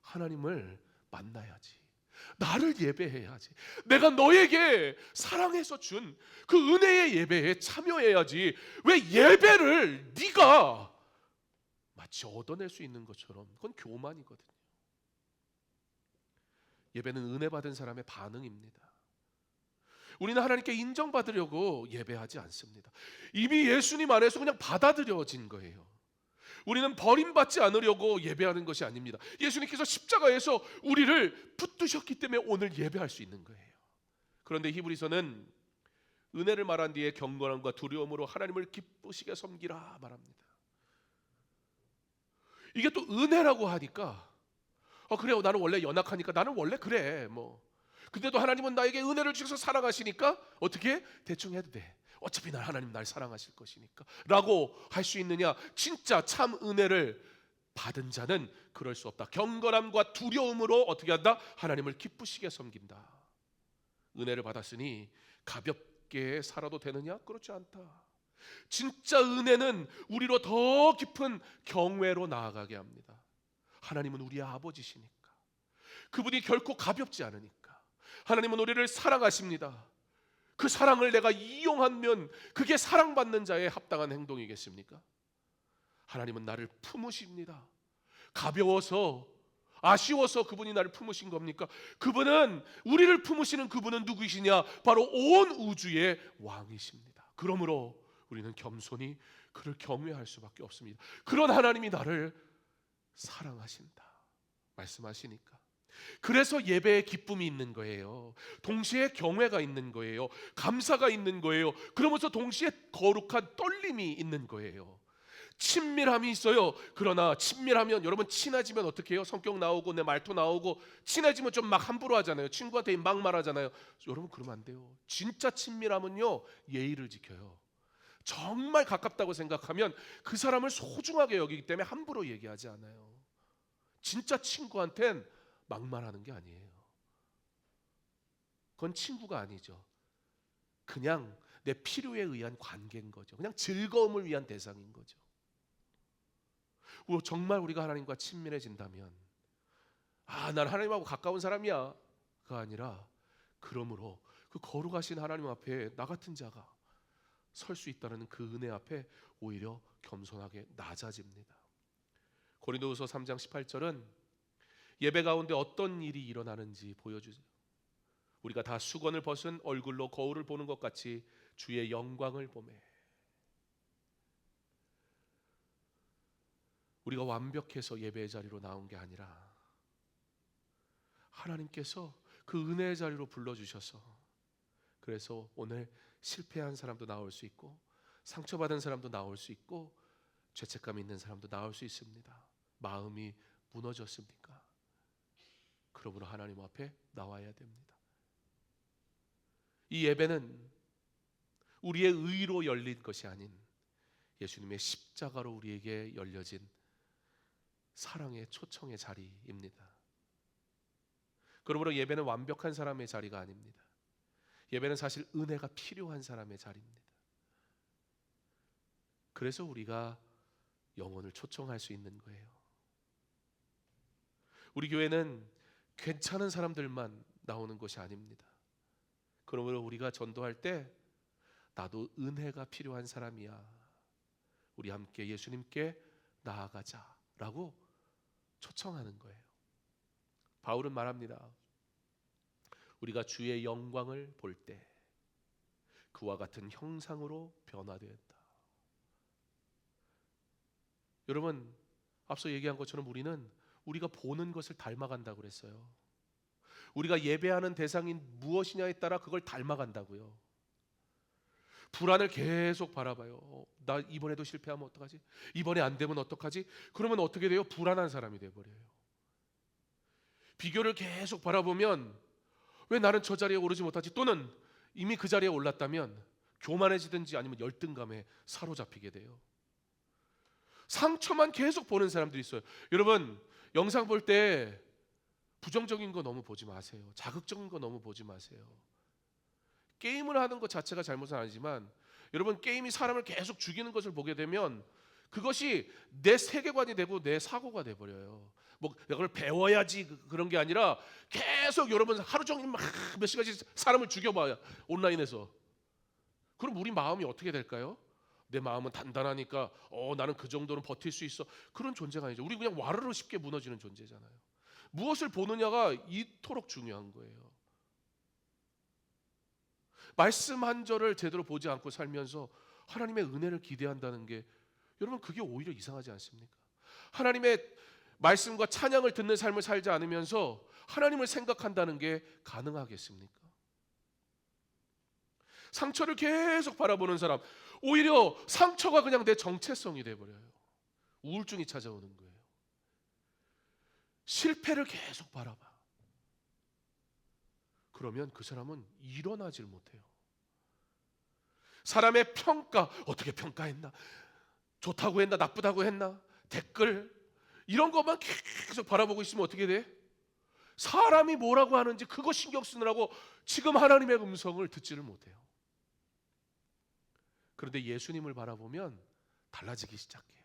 하나님을 만나야지. 나를 예배해야지. 내가 너에게 사랑해서 준 그 은혜의 예배에 참여해야지. 왜 예배를 네가 마치 얻어낼 수 있는 것처럼, 그건 교만이거든요. 예배는 은혜 받은 사람의 반응입니다. 우리는 하나님께 인정받으려고 예배하지 않습니다. 이미 예수님 안에서 그냥 받아들여진 거예요. 우리는 버림받지 않으려고 예배하는 것이 아닙니다. 예수님께서 십자가에서 우리를 붙드셨기 때문에 오늘 예배할 수 있는 거예요. 그런데 히브리서는 은혜를 말한 뒤에 경건함과 두려움으로 하나님을 기쁘시게 섬기라 말합니다. 이게 또 은혜라고 하니까 그래요, 나는 원래 연약하니까 나는 원래 그래 뭐. 근데도 하나님은 나에게 은혜를 주셔서 사랑하시니까 어떻게 대충 해도 돼. 어차피 하나님 날 사랑하실 것이니까 라고 할 수 있느냐? 진짜 참 은혜를 받은 자는 그럴 수 없다. 경건함과 두려움으로 어떻게 한다? 하나님을 기쁘시게 섬긴다. 은혜를 받았으니 가볍게 살아도 되느냐? 그렇지 않다. 진짜 은혜는 우리로 더 깊은 경외로 나아가게 합니다. 하나님은 우리의 아버지시니까, 그분이 결코 가볍지 않으니까, 하나님은 우리를 사랑하십니다. 그 사랑을 내가 이용하면 그게 사랑받는 자의 합당한 행동이겠습니까? 하나님은 나를 품으십니다. 가벼워서, 아쉬워서 그분이 나를 품으신 겁니까? 그분은, 우리를 품으시는 그분은 누구이시냐? 바로 온 우주의 왕이십니다. 그러므로 우리는 겸손히 그를 경외할 수밖에 없습니다. 그런 하나님이 나를 사랑하신다 말씀하시니까. 그래서 예배에 기쁨이 있는 거예요. 동시에 경외가 있는 거예요. 감사가 있는 거예요. 그러면서 동시에 거룩한 떨림이 있는 거예요. 친밀함이 있어요. 그러나 친밀하면, 여러분 친해지면 어떻게 해요? 성격 나오고 내 말투 나오고, 친해지면 좀 막 함부로 하잖아요. 친구한테 막 말하잖아요. 여러분 그러면 안 돼요. 진짜 친밀함은요, 예의를 지켜요. 정말 가깝다고 생각하면 그 사람을 소중하게 여기기 때문에 함부로 얘기하지 않아요. 진짜 친구한텐 막말하는 게 아니에요. 그건 친구가 아니죠. 그냥 내 필요에 의한 관계인 거죠. 그냥 즐거움을 위한 대상인 거죠. 정말 우리가 하나님과 친밀해진다면, 난 하나님하고 가까운 사람이야, 가 아니라, 그러므로 그 거룩하신 하나님 앞에 나 같은 자가 설 수 있다는 그 은혜 앞에 오히려 겸손하게 낮아집니다. 고린도후서 3장 18절은 예배 가운데 어떤 일이 일어나는지 보여주죠. 우리가 다 수건을 벗은 얼굴로 거울을 보는 것 같이 주의 영광을 보매. 우리가 완벽해서 예배의 자리로 나온 게 아니라 하나님께서 그 은혜의 자리로 불러주셔서, 그래서 오늘 실패한 사람도 나올 수 있고, 상처받은 사람도 나올 수 있고, 죄책감 있는 사람도 나올 수 있습니다. 마음이 무너졌습니까? 그러므로 하나님 앞에 나와야 됩니다. 이 예배는 우리의 의로 열린 것이 아닌 예수님의 십자가로 우리에게 열려진 사랑의 초청의 자리입니다. 그러므로 예배는 완벽한 사람의 자리가 아닙니다. 예배는 사실 은혜가 필요한 사람의 자리입니다. 그래서 우리가 영혼을 초청할 수 있는 거예요. 우리 교회는 괜찮은 사람들만 나오는 것이 아닙니다. 그러므로 우리가 전도할 때 나도 은혜가 필요한 사람이야, 우리 함께 예수님께 나아가자라고 초청하는 거예요. 바울은 말합니다. 우리가 주의 영광을 볼 때 그와 같은 형상으로 변화되었다. 여러분, 앞서 얘기한 것처럼 우리는 우리가 보는 것을 닮아간다고 그랬어요. 우리가 예배하는 대상인 무엇이냐에 따라 그걸 닮아간다고요. 불안을 계속 바라봐요. 나 이번에도 실패하면 어떡하지? 이번에 안 되면 어떡하지? 그러면 어떻게 돼요? 불안한 사람이 돼버려요. 비교를 계속 바라보면 왜 나는 저 자리에 오르지 못하지? 또는 이미 그 자리에 올랐다면 교만해지든지 아니면 열등감에 사로잡히게 돼요. 상처만 계속 보는 사람들이 있어요. 여러분, 영상 볼 때 부정적인 거 너무 보지 마세요. 자극적인 거 너무 보지 마세요. 게임을 하는 것 자체가 잘못은 아니지만 여러분, 게임이 사람을 계속 죽이는 것을 보게 되면 그것이 내 세계관이 되고 내 사고가 돼버려요. 뭐 그걸 배워야지 그런 게 아니라 계속 여러분 하루 종일 막 몇 시간씩 사람을 죽여봐요, 온라인에서. 그럼 우리 마음이 어떻게 될까요? 내 마음은 단단하니까 나는 그 정도는 버틸 수 있어, 그런 존재가 아니죠. 우리 그냥 와르르 쉽게 무너지는 존재잖아요. 무엇을 보느냐가 이토록 중요한 거예요. 말씀 한 절을 제대로 보지 않고 살면서 하나님의 은혜를 기대한다는 게, 여러분, 그게 오히려 이상하지 않습니까? 하나님의 말씀과 찬양을 듣는 삶을 살지 않으면서 하나님을 생각한다는 게 가능하겠습니까? 상처를 계속 바라보는 사람, 오히려 상처가 그냥 내 정체성이 돼버려요. 우울증이 찾아오는 거예요. 실패를 계속 바라봐. 그러면 그 사람은 일어나질 못해요. 사람의 평가, 어떻게 평가했나, 좋다고 했나, 나쁘다고 했나, 댓글, 이런 것만 계속 바라보고 있으면 어떻게 돼? 사람이 뭐라고 하는지 그거 신경 쓰느라고 지금 하나님의 음성을 듣지를 못해요. 그런데 예수님을 바라보면 달라지기 시작해요.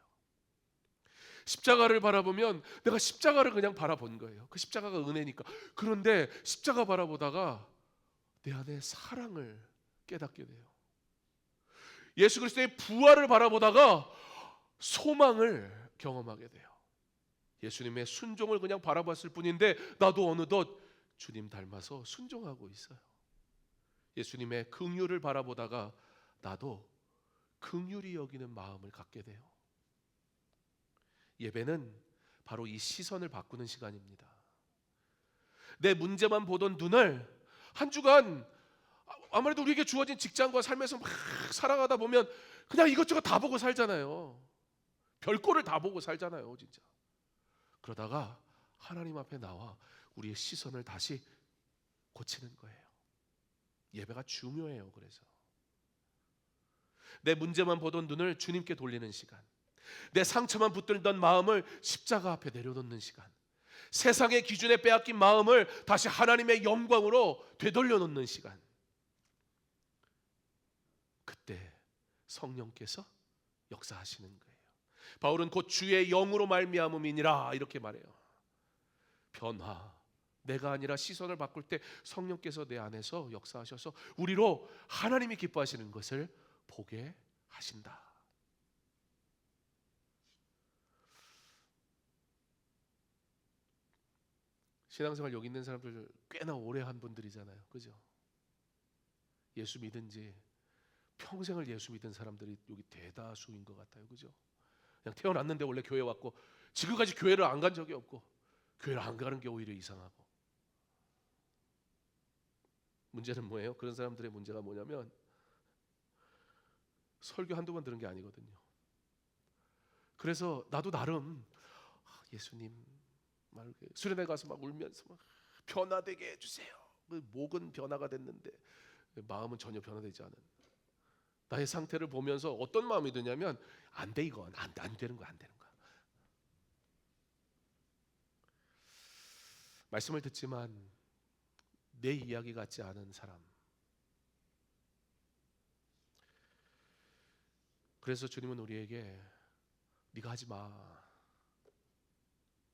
십자가를 바라보면 내가 십자가를 그냥 바라본 거예요. 그 십자가가 은혜니까. 그런데 십자가 바라보다가 내 안에 사랑을 깨닫게 돼요. 예수 그리스도의 부활을 바라보다가 소망을 경험하게 돼요. 예수님의 순종을 그냥 바라봤을 뿐인데 나도 어느덧 주님 닮아서 순종하고 있어요. 예수님의 긍휼을 바라보다가 나도 긍휼히 여기는 마음을 갖게 돼요. 예배는 바로 이 시선을 바꾸는 시간입니다. 내 문제만 보던 눈을 한 주간, 아무래도 우리에게 주어진 직장과 삶에서 막 살아가다 보면 그냥 이것저것 다 보고 살잖아요. 별꼴을 다 보고 살잖아요, 진짜. 그러다가 하나님 앞에 나와 우리의 시선을 다시 고치는 거예요. 예배가 중요해요. 그래서 내 문제만 보던 눈을 주님께 돌리는 시간, 내 상처만 붙들던 마음을 십자가 앞에 내려놓는 시간, 세상의 기준에 빼앗긴 마음을 다시 하나님의 영광으로 되돌려 놓는 시간, 그때 성령께서 역사하시는 거예요. 바울은 곧 주의 영으로 말미암음이니라 이렇게 말해요. 변화, 내가 아니라 시선을 바꿀 때 성령께서 내 안에서 역사하셔서 우리로 하나님이 기뻐하시는 것을 보게 하신다. 신앙생활 여기 있는 사람들 꽤나 오래 한 분들이잖아요, 그죠? 예수 믿은 지 평생을 예수 믿은 사람들이 여기 대다수인 것 같아요, 그죠? 그냥 태어났는데 원래 교회 왔고 지금까지 교회를 안 간 적이 없고 교회를 안 가는 게 오히려 이상하고. 문제는 뭐예요? 그런 사람들의 문제가 뭐냐면 설교 한두 번 들은 게 아니거든요. 그래서 나도 나름 예수님 막 수련회 가서 막 울면서 막 변화되게 해주세요. 목은 변화가 됐는데 마음은 전혀 변화되지 않은 나의 상태를 보면서 어떤 마음이 드냐면 안 돼, 이건 안 되는 거야, 안 되는 거야. 말씀을 듣지만 내 이야기 같지 않은 사람. 그래서 주님은 우리에게 네가 하지 마.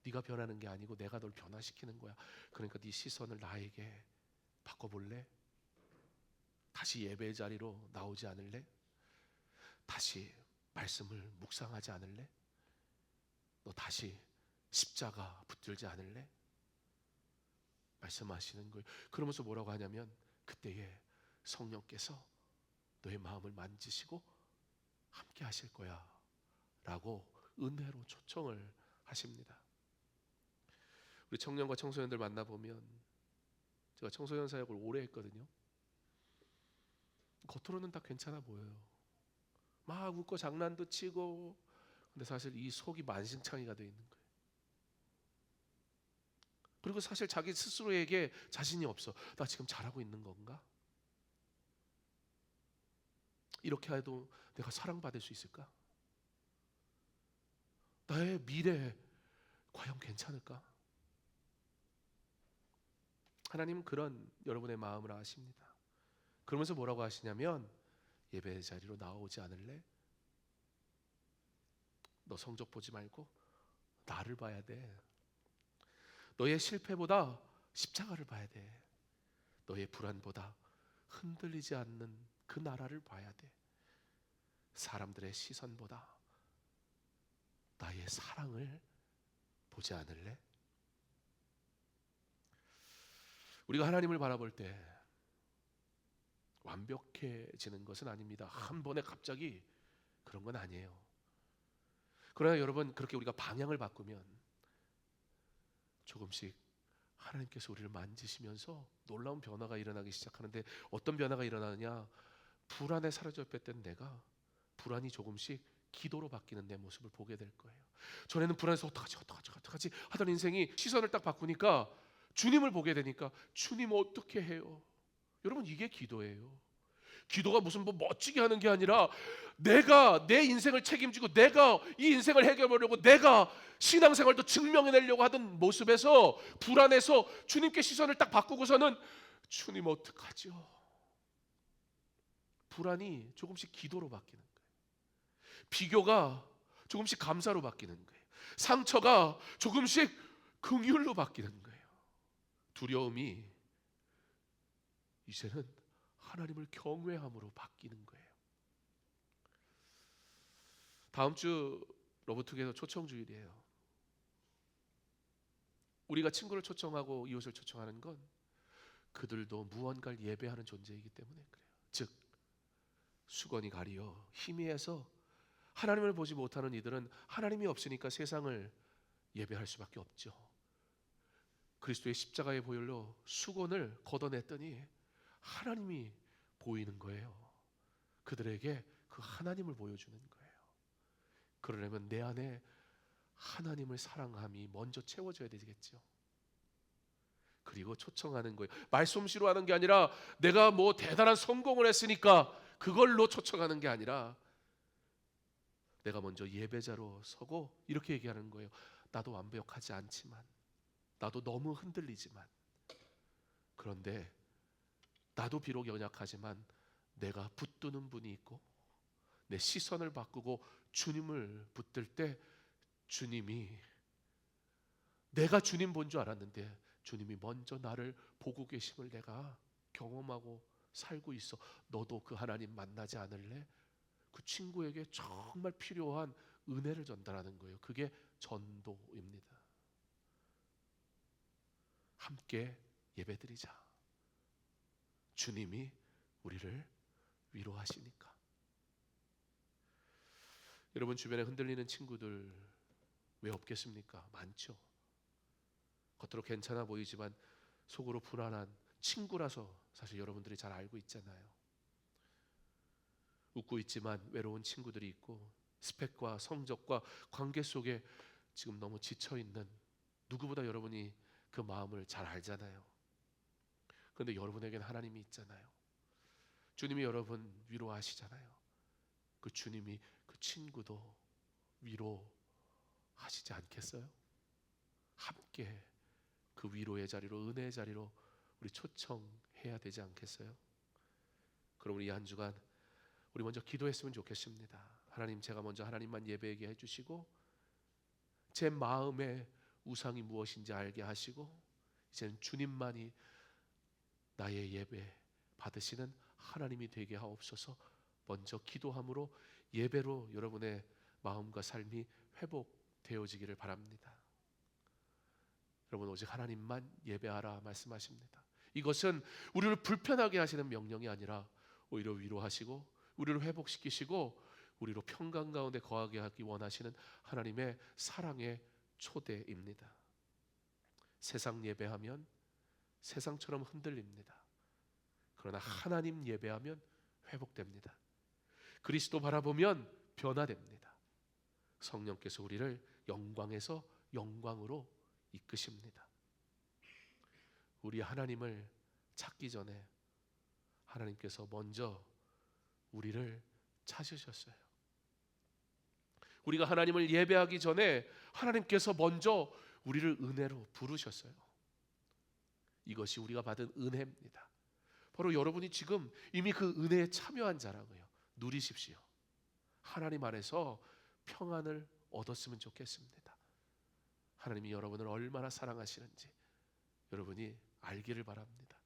네가 변하는 게 아니고 내가 널 변화시키는 거야. 그러니까 네 시선을 나에게 바꿔볼래? 다시 예배의 자리로 나오지 않을래? 다시 말씀을 묵상하지 않을래? 너 다시 십자가 붙들지 않을래? 말씀하시는 거예요. 그러면서 뭐라고 하냐면 그때에 성령께서 너의 마음을 만지시고 함께 하실 거야 라고 은혜로 초청을 하십니다. 우리 청년과 청소년들 만나보면, 제가 청소년 사역을 오래 했거든요. 겉으로는 다 괜찮아 보여요. 막 웃고 장난도 치고, 근데 사실 이 속이 만신창이가 돼 있는 거예요. 그리고 사실 자기 스스로에게 자신이 없어. 나 지금 잘하고 있는 건가? 이렇게 해도 내가 사랑받을 수 있을까? 나의 미래 과연 괜찮을까? 하나님은 그런 여러분의 마음을 아십니다. 그러면서 뭐라고 하시냐면 예배 자리로 나오지 않을래? 너 성적 보지 말고 나를 봐야 돼. 너의 실패보다 십자가를 봐야 돼. 너의 불안보다 흔들리지 않는 그 나라를 봐야 돼. 사람들의 시선보다 나의 사랑을 보지 않을래? 우리가 하나님을 바라볼 때 완벽해지는 것은 아닙니다. 한 번에 갑자기 그런 건 아니에요. 그러나 여러분, 그렇게 우리가 방향을 바꾸면 조금씩 하나님께서 우리를 만지시면서 놀라운 변화가 일어나기 시작하는데, 어떤 변화가 일어나느냐? 불안에 사로잡혔던 내가 불안이 조금씩 기도로 바뀌는 내 모습을 보게 될 거예요. 전에는 불안해서 어떡하지 하던 인생이 시선을 딱 바꾸니까 주님을 보게 되니까 주님 어떻게 해요? 여러분, 이게 기도예요. 기도가 무슨 뭐 멋지게 하는 게 아니라 내가 내 인생을 책임지고 내가 이 인생을 해결하려고 내가 신앙생활도 증명해내려고 하던 모습에서 불안해서 주님께 시선을 딱 바꾸고서는 주님 어떡하죠? 불안이 조금씩 기도로 바뀌는 거예요. 비교가 조금씩 감사로 바뀌는 거예요. 상처가 조금씩 긍휼로 바뀌는 거예요. 두려움이 이제는 하나님을 경외함으로 바뀌는 거예요. 다음 주 러브투게더 초청주일이에요. 우리가 친구를 초청하고 이웃을 초청하는 건 그들도 무언가를 예배하는 존재이기 때문에 그래요. 즉 수건이 가리어 희미해서 하나님을 보지 못하는 이들은 하나님이 없으니까 세상을 예배할 수밖에 없죠. 그리스도의 십자가의 보혈로 수건을 걷어냈더니 하나님이 보이는 거예요. 그들에게 그 하나님을 보여주는 거예요. 그러려면 내 안에 하나님을 사랑함이 먼저 채워져야 되겠죠. 그리고 초청하는 거예요. 말솜씨로 하는 게 아니라 내가 뭐 대단한 성공을 했으니까 그걸로 초청하는 게 아니라 내가 먼저 예배자로 서고 이렇게 얘기하는 거예요. 나도 완벽하지 않지만, 나도 너무 흔들리지만, 그런데 나도 비록 연약하지만 내가 붙드는 분이 있고 내 시선을 바꾸고 주님을 붙들 때 주님이, 내가 주님 본 줄 알았는데 주님이 먼저 나를 보고 계심을 내가 경험하고 살고 있어. 너도 그 하나님 만나지 않을래? 그 친구에게 정말 필요한 은혜를 전달하는 거예요. 그게 전도입니다. 함께 예배드리자. 주님이 우리를 위로하시니까. 여러분 주변에 흔들리는 친구들 왜 없겠습니까? 많죠. 겉으로 괜찮아 보이지만 속으로 불안한 친구라서 사실 여러분들이 잘 알고 있잖아요. 웃고 있지만 외로운 친구들이 있고 스펙과 성적과 관계 속에 지금 너무 지쳐있는, 누구보다 여러분이 그 마음을 잘 알잖아요. 그런데 여러분에게는 하나님이 있잖아요. 주님이 여러분 위로하시잖아요. 그 주님이 그 친구도 위로하시지 않겠어요? 함께 그 그 위로의 자리로, 은혜의 자리로 우리 초청해야 되지 않겠어요? 그럼 우리 한 주간 우리 먼저 기도했으면 좋겠습니다. 하나님, 제가 먼저 하나님만 예배하게 해주시고 제 마음의 우상이 무엇인지 알게 하시고 이제는 주님만이 나의 예배 받으시는 하나님이 되게 하옵소서. 먼저 기도함으로 예배로 여러분의 마음과 삶이 회복되어지기를 바랍니다. 여러분, 오직 하나님만 예배하라 말씀하십니다. 이것은 우리를 불편하게 하시는 명령이 아니라 오히려 위로하시고 우리를 회복시키시고 우리로 평강 가운데 거하게 하기 원하시는 하나님의 사랑의 초대입니다. 세상 예배하면 세상처럼 흔들립니다. 그러나 하나님 예배하면 회복됩니다. 그리스도 바라보면 변화됩니다. 성령께서 우리를 영광에서 영광으로 이끄십니다. 우리 하나님을 찾기 전에 하나님께서 먼저 우리를 찾으셨어요. 우리가 하나님을 예배하기 전에 하나님께서 먼저 우리를 은혜로 부르셨어요. 이것이 우리가 받은 은혜입니다. 바로 여러분이 지금 이미 그 은혜에 참여한 자라고요. 누리십시오. 하나님 안에서 평안을 얻었으면 좋겠습니다. 하나님이 여러분을 얼마나 사랑하시는지 여러분이 알기를 바랍니다.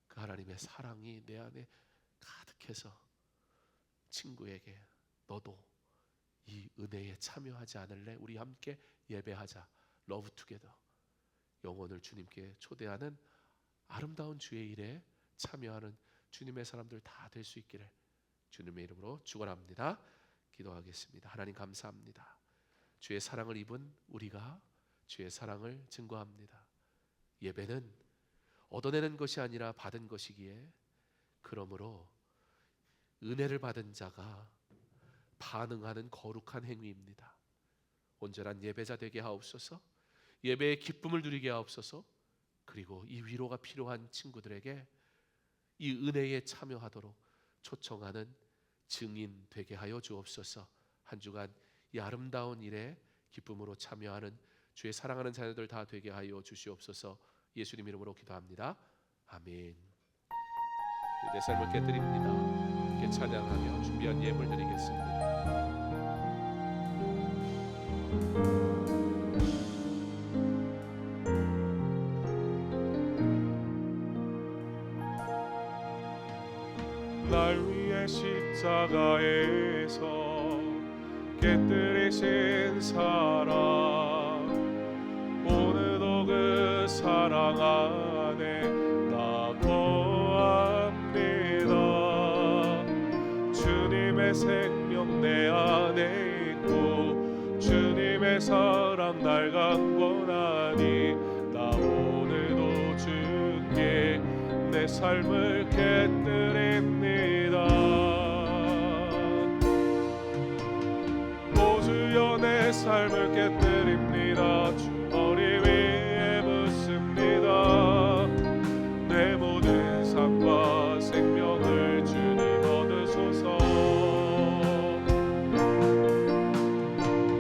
그 하나님의 사랑이 내 안에 가득해서 친구에게 너도 이 은혜에 참여하지 않을래? 우리 함께 예배하자. 러브 투게더. 영혼을 주님께 초대하는 아름다운 주의 일에 참여하는 주님의 사람들 다 될 수 있기를 주님의 이름으로 축원합니다. 기도하겠습니다. 하나님 감사합니다. 주의 사랑을 입은 우리가 주의 사랑을 증거합니다. 예배는 얻어내는 것이 아니라 받은 것이기에 그러므로 은혜를 받은 자가 반응하는 거룩한 행위입니다. 온전한 예배자 되게 하옵소서. 예배의 기쁨을 누리게 하옵소서. 그리고 이 위로가 필요한 친구들에게 이 은혜에 참여하도록 초청하는 증인 되게 하여 주옵소서. 한 주간 이 아름다운 일에 기쁨으로 참여하는 주의 사랑하는 자녀들 다 되게 하여 주시옵소서. 예수님 이름으로 기도합니다. 아멘. 내 삶을 깨뜨립니다. 함께 찬양하며 준비한 예물 드리겠습니다. 날 위해 십자가에서 깨뜨리신 사랑, 오늘도 그 사랑 안에 나 거합니다. 주님의 생명 내 안에 있고 주님의 사랑 날 강권하니 나 오늘도 주께 내 삶을 깨뜨립니다. 오 주여 내 삶을 깨뜨립니다. 주 머리 위에 묻습니다. 내 모든 삶과 생명을 주님 얻으소서.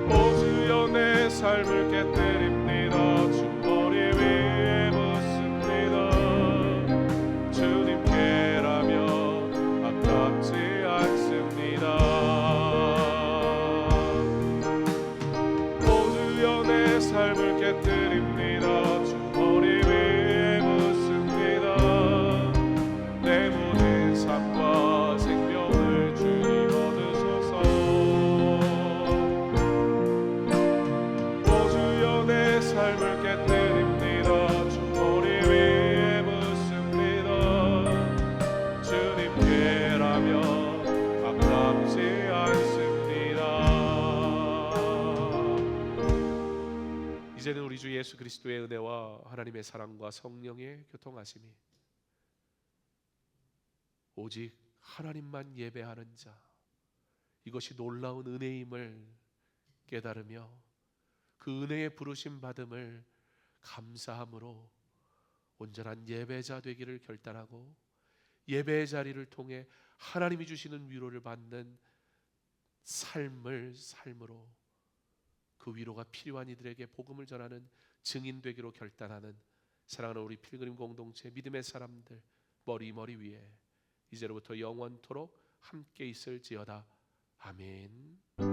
오 주여 내 삶을 깨뜨립니다. 주 머리 위에 묻습니다. 주님께라면 아깝지 않습니다. 오 주여 내 삶을 깨뜨립니다. 주 머리 위에 묻습니다. 내 모든 삶과 생명을 주님 얻으소서. 오 주여 내 삶을 깨뜨립니다. 주 머리 위에 묻습니다. 주님께라면 아깝지 않습니다. 이제는 우리 주 예수 그리스도의 은혜와 하나님의 사랑과 성령의 교통하심이 오직 하나님만 예배하는 자, 이것이 놀라운 은혜임을 깨달으며 그 은혜의 부르심 받음을 감사함으로 온전한 예배자 되기를 결단하고 예배의 자리를 통해 하나님이 주시는 위로를 받는 삶을 삶으로 그 위로가 필요한 이들에게 복음을 전하는 증인 되기로 결단하는 사랑하는 우리 필그림 공동체 믿음의 사람들 머리 위에 이제로부터 영원토록 함께 있을지어다. 아멘.